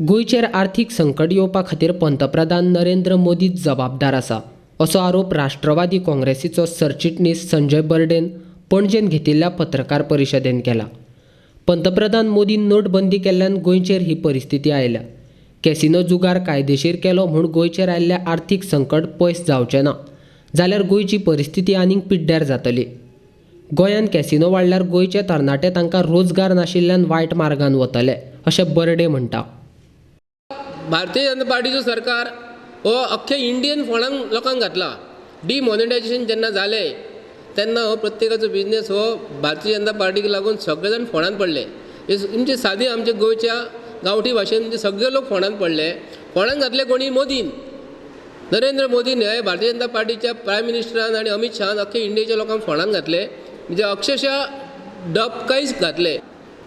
गोयचेर आर्थीक संकट येवपा खातीर पंतप्रधान नरेंद्र मोदीच जबाबदार आसा असो आरोप राष्ट्रवादी काँग्रेसीचो सरचिटणीस संजय बर्डेन पणजेन घेतिल्ल्या पत्रकार परिशदेंत केला। पंतप्रधान मोदीन नोटबंदी केल्ल्यान गोंयचेर ही परिस्थिती आयल्या। कॅसिनो जुगार कायदेशीर केलो म्हूण गोंयचेर आयिल्लें आर्थीक संकट पयस जावचें ना जाल्यार गोंयची परिस्थिती आनीक पिड्ड्यार जातली। गोंयांत कॅसिनो वाडल्यार गोंयचे तरणाटे तांकां रोजगार नाशिल्ल्यान वायट मार्गान वतले अशें बर्डे म्हणटा। भारतीय जनता पार्टीचो सरकार हो अख्ख्या इंडियन फंडांक लोकांक घातला। डिमॉनिटायझेशन जेन्ना जालें तेन्ना हो प्रत्येकाचो बिझनेस हो भारतीय जनता पार्टीक लागून सगळे जाण फोंडांत पडले। म्हणजे सादी आमच्या गोंयच्या गांवठी भाशेन म्हणजे सगळे लोक फोंडांत पडले। फोंडांत घातले कोणी? मोदीन, नरेंद्र मोदीन हे भारतीय जनता पार्टीच्या प्रायम मिनिस्टरान आनी अमित शाहान अख्ख्या इंडियेच्या लोकांक फोंडांत घातले, म्हणजे अक्षरशः डबकाईच घातले।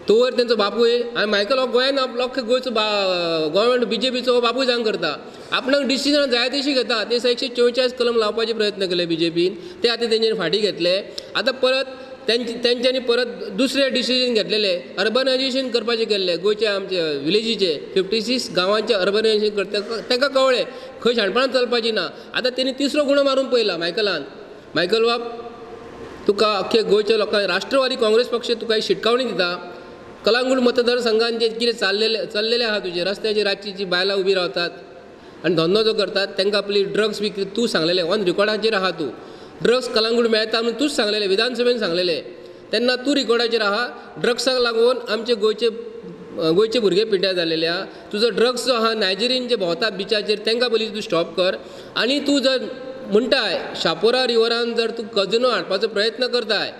तोवर तेंचो बापूय आनी मायकल हो गोंयान अख्ख्या गोंयचो गोव्हर्मेंट बीजेपीचो हो बापूय जावन करता। आपणाक डिसिजन जाय तशी घेता। ते 144 कलम लावपाचे प्रयत्न केले बीजेपीन, ते आतां तेंचेर फाटीं घेतले। आतां परत तेंच्यांनी परत दुसरे डिसिजन घेतलेले, अर्बनायझेशन करपाचे केल्ले गोंयच्या आमचे विलेजीचे 56 गांवांचे अर्बनायझेशन करता। तांकां कळ्ळें खंय शाणपणां चलपाची ना। आतां तेणी तिसरो गुणो मारून पळयला मायकलान। मायकल बाब, तुका अख्खे गोंयच्या लोकांक राष्ट्रवादी काँग्रेस पक्ष तुका एक शिटकावणी दिता। कलांगूट मतदारसंघात जे कितें चल्लेले आहा तुजे रस्त्याचेर रातची जी बायलां उबी रावतात आनी धंदो जो करतात तांकां आपली ड्रग्स विकती तूं सांगलेलें, ऑन रिकॉर्डाचेर आहा तूं। ड्रग्स कलांगूट मेळटा म्हणून तूंच सांगलेलें, विधानसभेन सांगलेलें, तेन्ना तूं रिकॉर्डाचेर आहा। ड्रग्साक लागून आमचे गोंयचे भुरगे पिड्ड्यार जाल्लेले आहा। तुजो ड्रग्स जो आहा नायजेरियन जे भोंवतात बिचाचेर तांकां पयलीं तूं स्टॉप कर। आनी तूं जर म्हणटाय शापोरा रिवरान जर तूं कजिनो हाडपाचो प्रयत्न करताय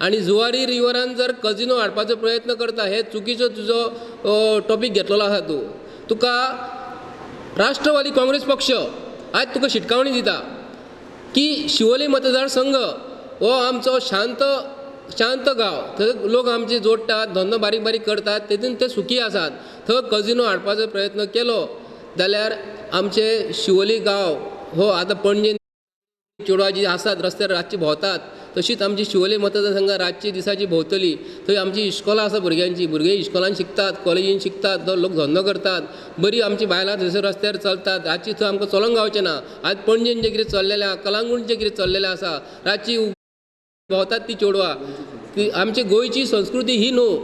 आनी जुवारी रिवरान जर कजिनो हाडपाचो प्रयत्न करता, हे चुकीचो तुजो टॉपीक घेतलेलो आहा तूं। तुका राष्ट्रवादी काँग्रेस पक्ष आज तुका शिटकावणी दिता की शिवोले मतदारसंघ हो आमचो शांत गांव, थंय लोक आमचे जोडटात, धंदो बारीक बारीक करतात, तेतून ते सुखी आसात। थंय कजिनो हाडपाचो प्रयत्न केलो जाल्यार आमचे शिवोली गांव हो आतां पणजेन चेडवां जी आसात रस्त्यार रातची भोंवतात, तशीच आमची शिवोले मतदारसंघात रातची दिसाची भोंवतली। थंय आमची इश्कोलां आसा भुरग्यांची, भुरगे इश्कोलान शिकतात, कॉलेजीन शिकतात, तो लोक धंदो करतात, बरी आमची बायलां थंयसर रस्त्यार चलतात। रातची थंय आमकां चलोंक गावचें ना। आज पणजेन जें कितें चल्लेलें आसा, कलांगूट जें कितें चल्लेलें आसा, रातची भोंवतात ती चेडवां। ती आमची गोंयची संस्कृती ही न्हू।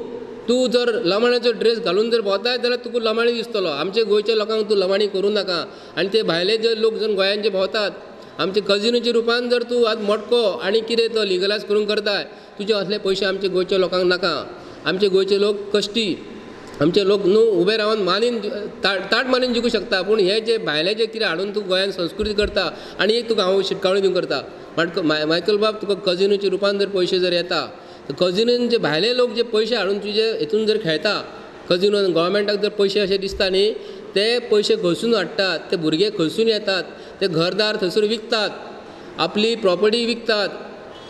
तूं जर लमाण्याचो ड्रेस घालून जर भोंवताय जाल्यार तुका लमाणी दिसतलो। आमच्या गोंयच्या लोकांक तूं लमाणी करूं नाका। आनी ते भायले जे लोक जर गोंयान जे भोंवतात, आमचे कजिनोच्या रुपान जर तूं आज मोटको आनी कितें तो लिगलायज करून करताय, तुजे असले पयशे आमच्या गोंयच्या लोकांक नाका। आमचे गोंयचे लोक कश्टी, आमचे लोक न्हू उबे रावन मानीन ताट मानीन जिखूं शकता, पूण हे जे भायले जे कितें हाडून तूं गोंयान संस्कृती करता आनी एक तुका हांव शिटकावणी दिवंक करता। मायकल बाब, तुका कजिनोच्या रुपान जर पयशे जर येता, कजिनोन जे भायले लोक जे पयशे हाडून तुजे हितून जर खेळटा, कजिनोन गोवोरमेंटाक जर पयशे अशे दिसता न्ही, ते पयशे खंयसून हाडटात, ते भुरगे खंयसून येतात, ते घरदार थंयसर विकतात, आपली प्रॉपर्टी विकतात,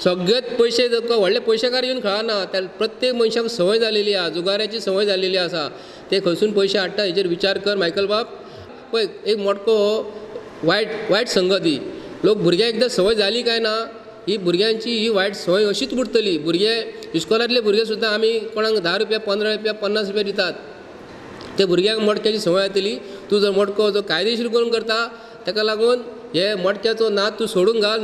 सगळेच पयशे व्हडले पयशेकार येवन खेळना। त्या प्रत्येक मनशाक संवय जालेली आहा, जुगाराची संवय जालेली आसा। ते खंयसून पयशे हाडटा हेचेर विचार कर मायकल बाब। पळय, एक मोटको वायट संगती। लोक भुरग्यांक एकदां संवय जाली काय ना, ही भुरग्यांची ही वायट संवय अशीच उरतली। भुरगे इस्कॉलांतले भुरगे सुद्दां आमी कोणाक 10 रुपया 15 रुपया 50 रुपया दितात, ते भुरग्यांक मोटक्याची संवय येतली। तूं जर मोटको जो कायदेशीर करून करता, ताका लागून हे मोटक्याचो नाद तूं सोडूंक घाल।